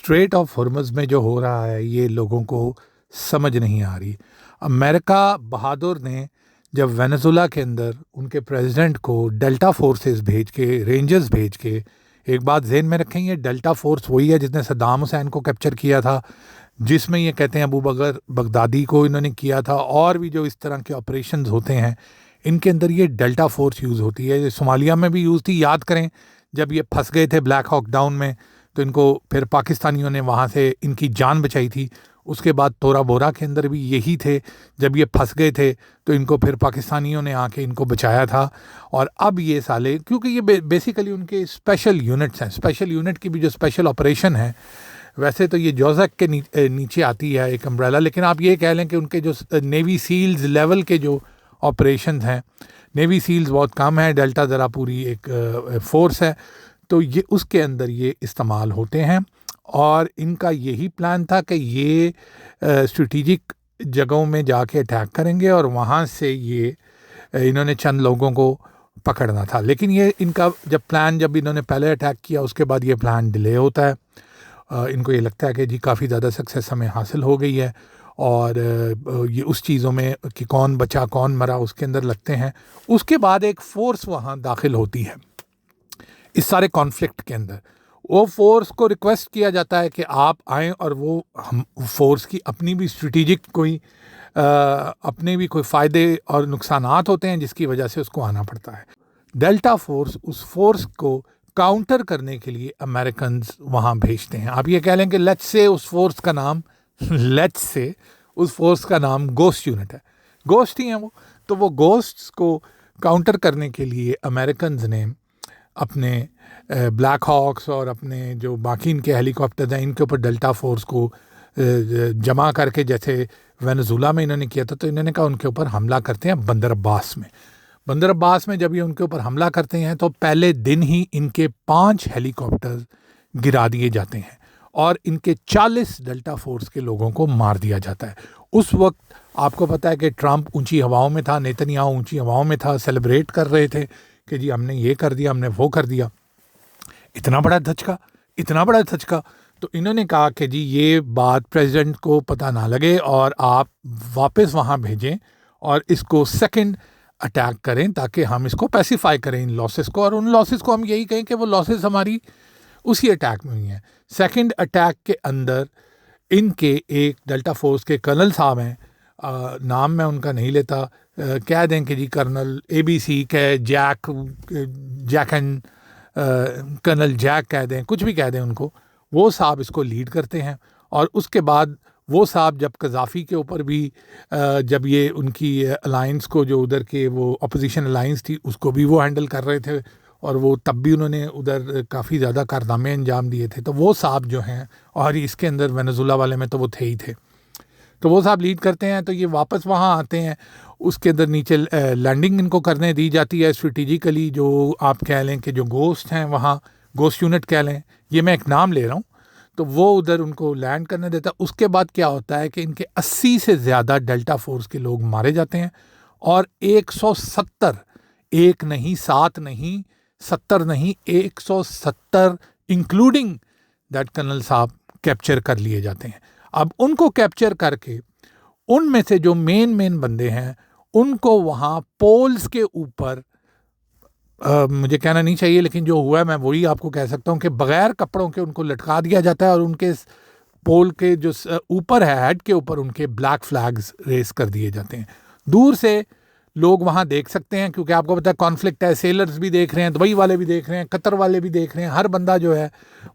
Straight of हॉर्मज़ में जो हो रहा है ये लोगों को समझ नहीं आ रही। अमेरिका बहादुर ने जब वेनेजुला के अंदर उनके प्रेसिडेंट को डेल्टा फोर्सेस भेज के, रेंजर्स भेज के, एक बात ज़हन में रखें, ये डेल्टा फोर्स वही है जिसने सद्दाम हुसैन को कैप्चर किया था, जिसमें ये कहते हैं अबू बकर बगदादी को इन्होंने किया था, और भी जो इस तरह के ऑपरेशंस होते हैं इनके अंदर ये डेल्टा फोर्स यूज़ होती है। सोमालिया में भी यूज़ थी, याद करें जब ये फंस गए थे ब्लैक हॉक डाउन में, तो इनको फिर पाकिस्तानियों ने वहाँ से इनकी जान बचाई थी। उसके बाद तोरा बोरा के अंदर भी यही थे, जब ये फंस गए थे तो इनको फिर पाकिस्तानियों ने आके इनको बचाया था। और अब ये साले, क्योंकि ये बेसिकली उनके स्पेशल यूनिट्स हैं, स्पेशल यूनिट की भी जो स्पेशल ऑपरेशन है, वैसे तो ये जोज़क के नीचे आती है एक अम्ब्रेला, लेकिन आप ये कह लें कि उनके जो नेवी सील्स लेवल के जो ऑपरेशन हैं, नेवी सील्स बहुत कम है, डेल्टा ज़रा पूरी एक फ़ोर्स है, तो ये उसके अंदर ये इस्तेमाल होते हैं। और इनका यही प्लान था कि ये स्ट्रेटिजिक जगहों में जाके अटैक करेंगे और वहाँ से ये इन्होंने चंद लोगों को पकड़ना था। लेकिन ये इनका जब इन्होंने पहले अटैक किया उसके बाद ये प्लान डिले होता है। इनको ये लगता है कि जी काफ़ी ज़्यादा सक्सेस हमें हासिल हो गई है, और ये उस चीज़ों में कि कौन बचा कौन मरा उसके अंदर लगते हैं। उसके बाद एक फ़ोर्स वहाँ दाखिल होती है इस सारे कॉन्फ्लिक्ट के अंदर। वो फोर्स को रिक्वेस्ट किया जाता है कि आप आएँ, और वो हम फोर्स की अपनी भी स्ट्रेटिजिक अपने भी कोई फ़ायदे और नुकसानात होते हैं जिसकी वजह से उसको आना पड़ता है। डेल्टा फोर्स उस फोर्स को काउंटर करने के लिए अमेरिकन्स वहाँ भेजते हैं। आप ये कह लें कि लेट्स से उस फोर्स का नाम गोस्ट यूनिट है, गोस्ट ही हैं वो। तो वो गोस्ट्स को काउंटर करने के लिए अमेरिकन्स ने अपने ब्लैक हॉक्स और अपने जो बाकी इनके हेलीकॉप्टर हैं इनके ऊपर डेल्टा फोर्स को जमा करके, जैसे वेनेजुला में इन्होंने किया था, तो इन्होंने कहा उनके ऊपर हमला करते हैं बंदर अब्बास में। जब ये उनके ऊपर हमला करते हैं तो पहले दिन ही इनके 5 हेलीकॉप्टर गिरा दिए जाते हैं और इनके 40 डेल्टा फोर्स के लोगों को मार दिया जाता है। उस वक्त आपको पता है कि ट्रंप ऊंची हवाओं में था, नेतन्याहू ऊंची हवाओं में था, सेलिब्रेट कर रहे थे कि जी हमने ये कर दिया, हमने वो कर दिया। इतना बड़ा धचका। तो इन्होंने कहा कि जी ये बात प्रेसिडेंट को पता ना लगे और आप वापस वहाँ भेजें और इसको सेकंड अटैक करें ताकि हम इसको पैसिफाई करें इन लॉसेस को, और उन लॉसेस को हम यही कहें कि वो लॉसेस हमारी उसी अटैक में हुई हैं। सेकंड अटैक के अंदर इनके एक डेल्टा फोर्स के कर्नल साहब हैं, नाम मैं उनका नहीं लेता, कह दें कि जी कर्नल ABC के कर्नल जैक कह दें, कुछ भी कह दें उनको, वो साहब इसको लीड करते हैं। और उसके बाद वो साहब जब कज़ाफ़ी के ऊपर भी जब ये उनकी अलाइंस को, जो उधर के वो अपोजिशन अलाइंस थी, उसको भी वो हैंडल कर रहे थे, और वो तब भी उन्होंने उधर काफ़ी ज़्यादा कारनामे अंजाम दिए थे। तो वो साहब जो हैं, और इसके अंदर वेनेजुला वाले में तो वो थे ही थे, तो वो साहब लीड करते हैं। तो ये वापस वहाँ आते हैं, उसके अंदर नीचे लैंडिंग इनको करने दी जाती है स्ट्रेटिजिकली। जो आप कह लें कि जो गोस्ट हैं वहाँ, गोस्ट यूनिट कह लें, ये मैं एक नाम ले रहा हूँ, तो वो उधर उनको लैंड करने देता है। उसके बाद क्या होता है कि इनके 80 से ज़्यादा डेल्टा फोर्स के लोग मारे जाते हैं, और 170, एक नहीं, 7 नहीं, 70 नहीं, 170 इंक्लूडिंग दैट कर्नल साहब कैप्चर कर लिए जाते हैं। अब उनको कैप्चर करके उनमें से जो मेन बंदे हैं उनको वहाँ पोल्स के ऊपर, मुझे कहना नहीं चाहिए लेकिन जो हुआ है मैं वही आपको कह सकता हूँ कि बग़ैर कपड़ों के उनको लटका दिया जाता है, और उनके पोल के जो ऊपर है, हेड के ऊपर, उनके ब्लैक फ्लैग्स रेस कर दिए जाते हैं। दूर से लोग वहाँ देख सकते हैं, क्योंकि आपको पता है कॉन्फ्लिक्ट है, सेलर्स भी देख रहे हैं, दुबई वाले भी देख रहे हैं, कतर वाले भी देख रहे हैं, हर बंदा जो है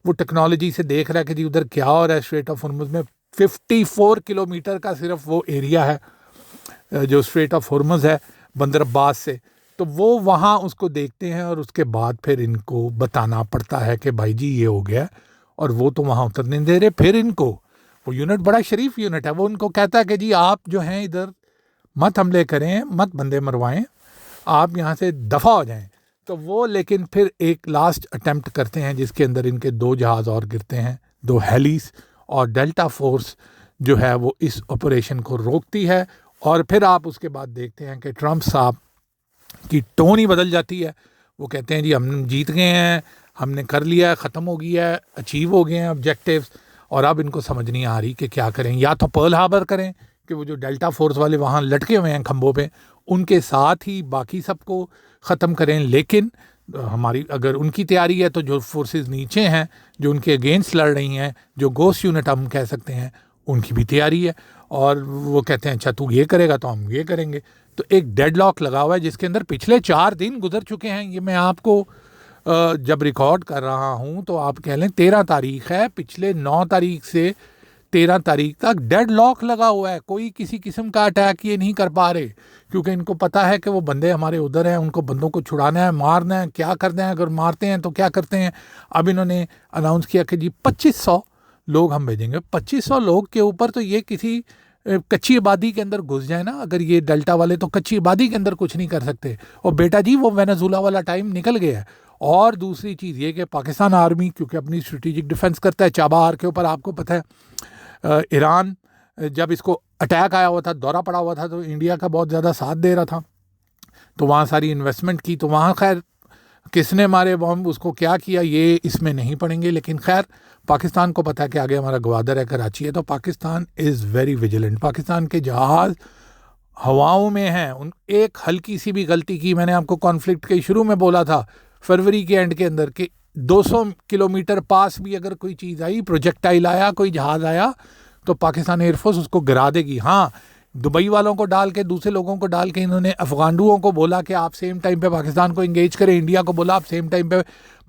वो टेक्नोलॉजी से देख रहा है कि जी उधर क्या हो रहा है। स्ट्रेट ऑफ हॉर्मुज़ में 54 किलोमीटर का सिर्फ वो एरिया है जो स्ट्रेट ऑफ हॉर्मुज़ है बंदर अब्बास से, तो वो वहाँ उसको देखते हैं, और उसके बाद फिर इनको बताना पड़ता है कि भाई जी ये हो गया, और वो तो वहाँ उतरने दे रहे। फिर इनको वो यूनिट बड़ा शरीफ यूनिट है, वो उनको कहता है कि जी आप जो हैं इधर मत हमले करें, मत बंदे मरवाएं, आप यहाँ से दफ़ा हो जाएं। तो वो लेकिन फिर एक लास्ट अटेम्प्ट करते हैं जिसके अंदर इनके 2 जहाज़ और गिरते हैं, 2 हेलीस, और डेल्टा फोर्स जो है वो इस ऑपरेशन को रोकती है। और फिर आप उसके बाद देखते हैं कि ट्रंप साहब की टोन ही बदल जाती है। वो कहते हैं जी हम जीत गए हैं, हमने कर लिया है, ख़त्म हो गया है, अचीव हो गए हैं ऑब्जेक्टिव्स, और अब इनको समझ नहीं आ रही कि क्या करें। या तो पर्ल हार्बर करें कि वो जो डेल्टा फोर्स वाले वहाँ लटके हुए हैं खंभों पे, उनके साथ ही बाकी सबको ख़त्म करें। लेकिन हमारी अगर उनकी तैयारी है तो जो फोर्सेस नीचे हैं, जो उनके अगेंस्ट लड़ रही हैं, जो गोस्ट यूनिट हम कह सकते हैं, उनकी भी तैयारी है। और वो कहते हैं अच्छा तू ये करेगा तो हम ये करेंगे। तो एक डेडलॉक लगा हुआ है जिसके अंदर पिछले 4 दिन गुजर चुके हैं। ये मैं आपको जब रिकॉर्ड कर रहा हूँ तो आप कह लें 13 तारीख है, पिछले 9 तारीख से 13 तारीख तक डेड लॉक लगा हुआ है। कोई किसी किस्म का अटैक ये नहीं कर पा रहे, क्योंकि इनको पता है कि वो बंदे हमारे उधर हैं, उनको बंदों को छुड़ाना है, मारना है, क्या करना है, अगर मारते हैं तो क्या करते हैं। अब इन्होंने अनाउंस किया कि जी 2500 लोग हम भेजेंगे। 2500 लोग के ऊपर तो ये किसी कच्ची आबादी के अंदर घुस जाए ना, अगर ये डेल्टा वाले, तो कच्ची आबादी के अंदर कुछ नहीं कर सकते। और बेटा जी वो वेनेजुला वाला टाइम निकल गया है। और दूसरी चीज़ ये कि पाकिस्तान आर्मी क्योंकि अपनी स्ट्रेटेजिक डिफेंस करता है, चाबार के ऊपर आपको पता है ईरान जब इसको अटैक आया हुआ था, दौरा पड़ा हुआ था, तो इंडिया का बहुत ज़्यादा साथ दे रहा था, तो वहाँ सारी इन्वेस्टमेंट की। तो वहाँ खैर किसने मारे बम, उसको क्या किया, ये इसमें नहीं पड़ेंगे। लेकिन खैर पाकिस्तान को पता है कि आगे हमारा ग्वादर है, कराची है, तो Pakistan is very vigilant. Pakistan के जहाज़ हवाओं में हैं, उन एक हल्की सी भी गलती की, मैंने आपको कॉन्फ्लिक्ट के शुरू में बोला था फरवरी के एंड के अंदर कि 200 किलोमीटर पास भी अगर कोई चीज़ आई, प्रोजेक्टाइल आया, कोई जहाज़ आया, तो पाकिस्तान एयरफोर्स उसको गिरा देगी। हाँ, दुबई वालों को डाल के, दूसरे लोगों को डाल के इन्होंने अफगानुओं को बोला कि आप सेम टाइम पे पाकिस्तान को इंगेज करें, इंडिया को बोला आप सेम टाइम पे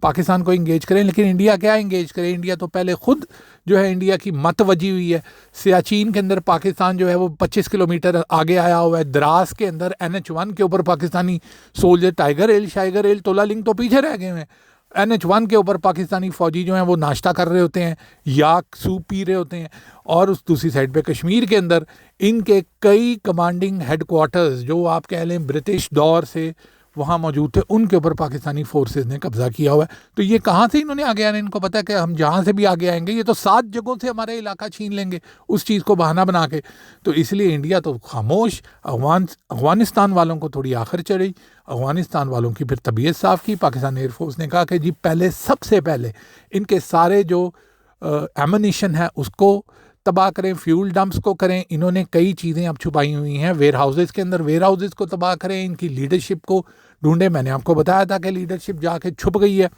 पाकिस्तान को इंगेज करें। लेकिन इंडिया क्या इंगेज करे, इंडिया तो पहले खुद जो है इंडिया की मत वजी हुई है। सियाचिन के अंदर पाकिस्तान जो है वो 25 किलोमीटर आगे आया हुआ है। द्रास के अंदर NH1 के ऊपर पाकिस्तानी सोल्जर, टाइगर हिल, शाइगर हिल, तोला लिंक तो पीछे रह गए हैं। NH1 के ऊपर पाकिस्तानी फ़ौजी जो हैं वो नाश्ता कर रहे होते हैं या सूप पी रहे होते हैं। और उस दूसरी साइड पे कश्मीर के अंदर इनके कई कमांडिंग हेडक्वार्टर्स जो आप कह लें ब्रिटिश दौर से वहाँ मौजूद थे, उनके ऊपर पाकिस्तानी फोर्सेस ने कब्जा किया हुआ है। तो ये कहाँ से इन्होंने आगे आने, इनको पता है कि हम जहाँ से भी आगे आएंगे ये तो 7 जगहों से हमारा इलाका छीन लेंगे, उस चीज़ को बहाना बना के। तो इसलिए इंडिया तो खामोश। अफगानिस्तान वालों को थोड़ी आखिर चढ़ी, अफगानिस्तान वालों की फिर तबीयत साफ़ की। पाकिस्तान एयरफोर्स ने कहा कि जी पहले, सबसे पहले इनके सारे जो एमुनिशन है उसको तबाह करें, फ्यूल डंप्स को करें। इन्होंने कई चीज़ें अब छुपाई हुई हैं वेयर हाउसेज़ के अंदर, वेयर हाउसेज़ को तबाह करें, इनकी लीडरशिप को ढूंढें। मैंने आपको बताया था कि लीडरशिप जाके छुप गई है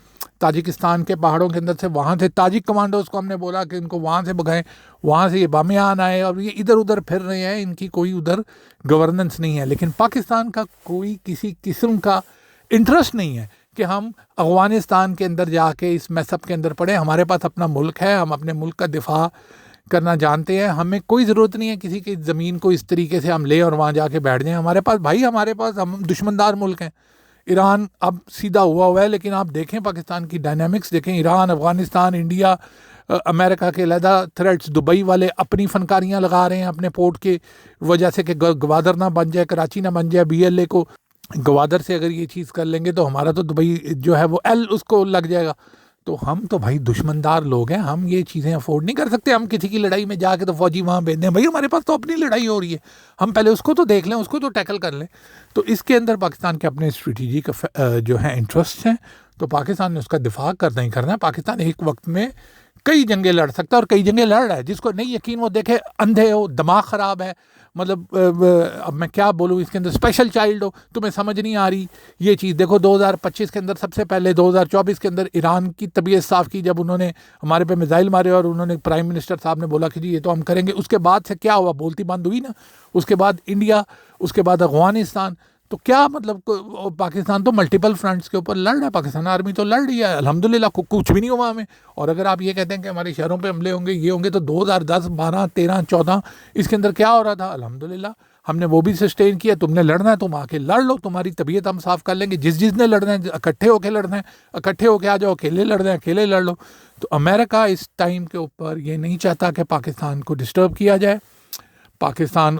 ताजिकिस्तान के पहाड़ों के अंदर से। वहाँ से ताजिक कमांडोज को हमने बोला कि इनको वहाँ से भगाएं, वहाँ से ये बामियान आए और ये इधर उधर फिर रहे हैं, इनकी कोई उधर गवर्नेंस नहीं है। लेकिन पाकिस्तान का कोई किसी किस्म का इंटरेस्ट नहीं है कि हम अफगानिस्तान के अंदर जाके इस मैसअप के अंदर पड़े। हमारे पास अपना मुल्क है, हम अपने मुल्क का दिफा करना जानते हैं, हमें कोई ज़रूरत नहीं है किसी की ज़मीन को इस तरीके से हम ले और वहाँ जाके बैठ जाएं। हमारे पास भाई, हमारे पास, हम दुश्मनदार मुल्क हैं। ईरान अब सीधा हुआ है, लेकिन आप देखें पाकिस्तान की डायनामिक्स देखें, ईरान, अफ़गानिस्तान, इंडिया, अमेरिका के अलहदा थ्रेट्स, दुबई वाले अपनी फनकारियाँ लगा रहे हैं अपने पोर्ट के वजह से कि ग्वादर ना बन जाए, कराची ना बन जाए। BLA को ग्वादर से अगर ये चीज़ कर लेंगे तो हमारा तो दुबई जो है वो उसको लग जाएगा। तो हम तो भाई दुश्मनदार लोग हैं, हम ये चीज़ें अफोर्ड नहीं कर सकते। हम किसी की लड़ाई में जाके तो फौजी वहाँ भेज दें, भाई हमारे पास तो अपनी लड़ाई हो रही है, हम पहले उसको तो देख लें, उसको तो टैकल कर लें। तो इसके अंदर पाकिस्तान के अपने स्ट्रेटजिक जो है इंटरेस्ट हैं, तो पाकिस्तान ने उसका दिफा करना ही करना है। पाकिस्तान एक वक्त में कई जंगें लड़ सकता है और कई जंगें लड़ रहा है। जिसको नहीं यकीन वो देखे, अंधे हो, दिमाग ख़राब है, मतलब अब मैं क्या बोलूँ, इसके अंदर स्पेशल चाइल्ड हो, तुम्हें समझ नहीं आ रही ये चीज़। देखो 2025 के अंदर, सबसे पहले 2024 के अंदर ईरान की तबीयत साफ़ की जब उन्होंने हमारे पे मिसाइल मारे और उन्होंने प्राइम मिनिस्टर साहब ने बोला कि जी ये तो हम करेंगे। उसके बाद से क्या हुआ, बोलती बंद हुई ना। उसके बाद इंडिया, उसके बाद अफगानिस्तान। तो क्या मतलब पाकिस्तान तो मल्टीपल फ्रंट्स के ऊपर लड़ रहा है, पाकिस्तान आर्मी तो लड़ रही है अल्हम्दुलिल्लाह, कुछ भी नहीं हुआ हमें। और अगर आप ये कहते हैं कि हमारे शहरों पे हमले होंगे, ये होंगे, तो 2010, 12, 13, 14 इसके अंदर क्या हो रहा था, अल्हम्दुलिल्लाह हमने वो भी सस्टेन किया। तुमने लड़ना है तुम आके लड़ लो, तुम्हारी तबीयत हम साफ़ कर लेंगे। जिसने लड़ना है इकट्ठे होकर लड़ना है, इकट्ठे होकर आ जाओ, अकेले लड़ना है अकेले लड़ लो। तो अमेरिका इस टाइम के ऊपर ये नहीं चाहता कि पाकिस्तान को डिस्टर्ब किया जाए। पाकिस्तान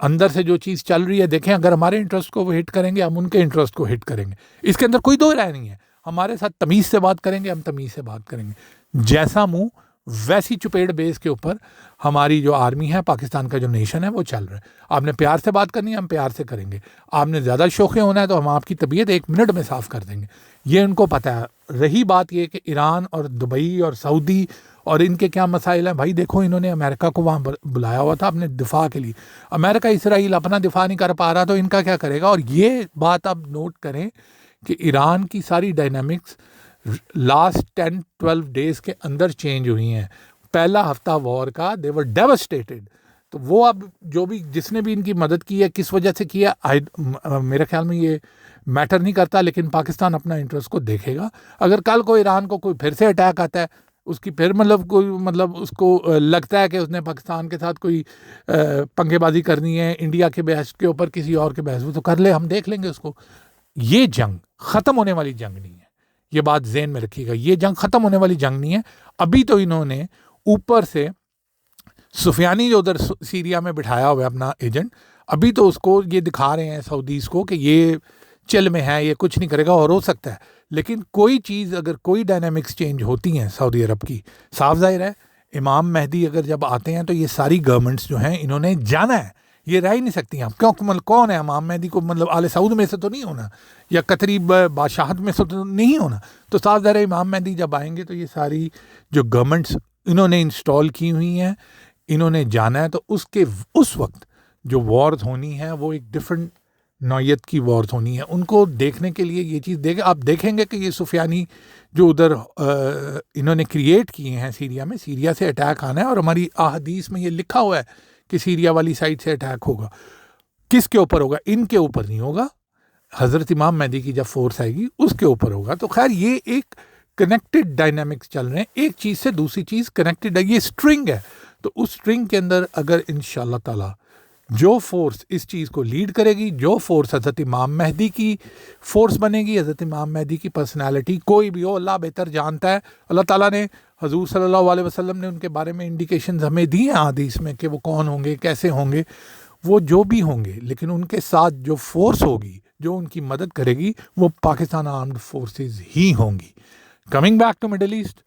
अंदर से जो चीज़ चल रही है, देखें, अगर हमारे इंटरेस्ट को वो हिट करेंगे, हम उनके इंटरेस्ट को हिट करेंगे, इसके अंदर कोई दो राय नहीं है। हमारे साथ तमीज़ से बात करेंगे, हम तमीज़ से बात करेंगे। जैसा मुंह वैसी चुपेड़ बेस के ऊपर हमारी जो आर्मी है, पाकिस्तान का जो नेशन है, वो चल रहा है। आपने प्यार से बात करनी है, हम प्यार से करेंगे। आपने ज़्यादा शौक़े होना है तो हम आपकी तबीयत 1 मिनट में साफ़ कर देंगे, ये उनको पता है। रही बात ये कि ईरान और दुबई और सऊदी और इनके क्या मसाइल हैं भाई? देखो, इन्होंने अमेरिका को वहाँ बुलाया हुआ था अपने दिफा के लिए। अमेरिका इसराइल अपना दिफा नहीं कर पा रहा, तो इनका क्या करेगा? और ये बात आप नोट करें कि ईरान की सारी डायनामिक्स लास्ट 10-12 डेज़ के अंदर चेंज हुई हैं। पहला हफ्ता वॉर का दे वर डेवस्टेटेड। तो वो अब जो भी जिसने भी इनकी मदद की है, किस वजह से किया, मेरे ख्याल में ये मैटर नहीं करता, लेकिन पाकिस्तान अपना इंटरेस्ट को देखेगा। अगर कल को ईरान को कोई फिर से अटैक आता है, उसकी फिर उसको लगता है कि उसने पाकिस्तान के साथ कोई पंगेबाजी करनी है इंडिया के बहस के ऊपर, किसी और के बहस में, तो कर ले, हम देख लेंगे उसको। ये जंग ख़त्म होने वाली जंग नहीं है, ये बात ज़हन में रखिएगा। ये जंग ख़त्म होने वाली जंग नहीं है। अभी तो इन्होंने ऊपर से सुफियानी जो उधर सीरिया में बिठाया हुआ है अपना एजेंट, अभी तो उसको ये दिखा रहे हैं सऊदीज़ को कि ये चिल में है, ये कुछ नहीं करेगा। और हो सकता है, लेकिन कोई चीज़ अगर कोई डायनामिक्स चेंज होती हैं सऊदी अरब की, साफ जाहिर है इमाम मेहदी अगर जब आते हैं तो ये सारी गवर्नमेंट्स जो हैं इन्होंने जाना है, ये रह ही नहीं सकती हैं। क्यों? मतलब कौन है इमाम मेहदी को? मतलब आले सऊद में से तो नहीं होना, या कतरी बादशाहत में से तो नहीं होना। तो साफ जाहिर है इमाम मेहदी जब आएंगे तो ये सारी जो गवर्नमेंट्स इन्होंने इंस्टॉल की हुई हैं, इन्होंने जाना है। तो उस वक्त जो वॉर्स होनी है वो एक डिफरेंट नौयत की वॉर्स होनी है। उनको देखने के लिए ये चीज़ आप देखेंगे कि ये सुफियानी जो उधर इन्होंने क्रिएट किए हैं सीरिया में, सीरिया से अटैक आना है, और हमारी अहादीस में ये लिखा हुआ है कि सीरिया वाली साइड से अटैक होगा। किसके ऊपर होगा? इनके ऊपर नहीं होगा, हज़रत इमाम मेहदी की जब फोर्स आएगी उसके ऊपर होगा। तो खैर ये एक कनेक्टेड डायनामिक्स चल रहे हैं, एक चीज़ से दूसरी चीज़ कनेक्टेड है, ये स्ट्रिंग है। तो उस स्ट्रिंग के अंदर अगर इंशाअल्लाह ताला जो फोर्स इस चीज़ को लीड करेगी, जो फोर्स हज़रत इमाम मेहदी की फोर्स बनेगी, हज़रत इमाम मेहदी की पर्सनालिटी कोई भी हो, अल्लाह बेहतर जानता है। अल्लाह ताला ने, हजूर सल्लल्लाहु अलैहि वसल्लम ने उनके बारे में इंडिकेशंस हमें दी हैं हदीस में कि वो कौन होंगे, कैसे होंगे, वो जो भी होंगे, लेकिन उनके साथ जो फोर्स होगी, जो उनकी मदद करेगी, वो पाकिस्तान आर्म्ड फोर्सेस ही होंगी। Coming back to Middle East,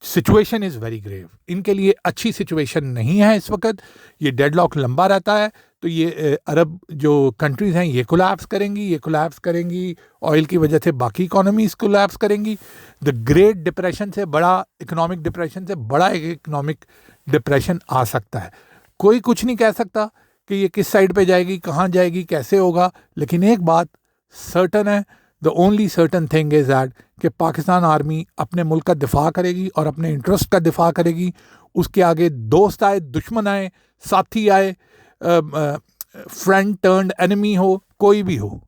situation is very grave. इनके लिए अच्छी सिचुएशन नहीं है इस वक्त। ये डेडलॉक लंबा रहता है तो ये अरब जो कंट्रीज़ हैं ये कोलैप्स करेंगी, ऑयल की वजह से बाकी इकोनॉमीज़ कोलैप्स करेंगी। द ग्रेट डिप्रेशन से बड़ा, इकोनॉमिक डिप्रेशन से बड़ा एक इकोनॉमिक डिप्रेशन आ सकता है। कोई कुछ नहीं कह सकता कि ये किस साइड पे जाएगी, कहाँ जाएगी, कैसे होगा, लेकिन एक बात सर्टन है, the only certain thing is that कि पाकिस्तान आर्मी अपने मुल्क का दिफा करेगी और अपने इंटरेस्ट का दिफा करेगी। उसके आगे दोस्त आए, दुश्मन आए, साथी आए, फ्रेंड टर्न्ड एनिमी हो, कोई भी हो,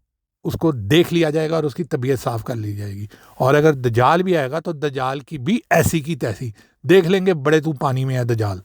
उसको देख लिया जाएगा और उसकी तबीयत साफ़ कर ली जाएगी। और अगर दजाल भी आएगा तो दजाल की भी ऐसी की तैसी देख लेंगे, बड़े तू पानी में है दजाल।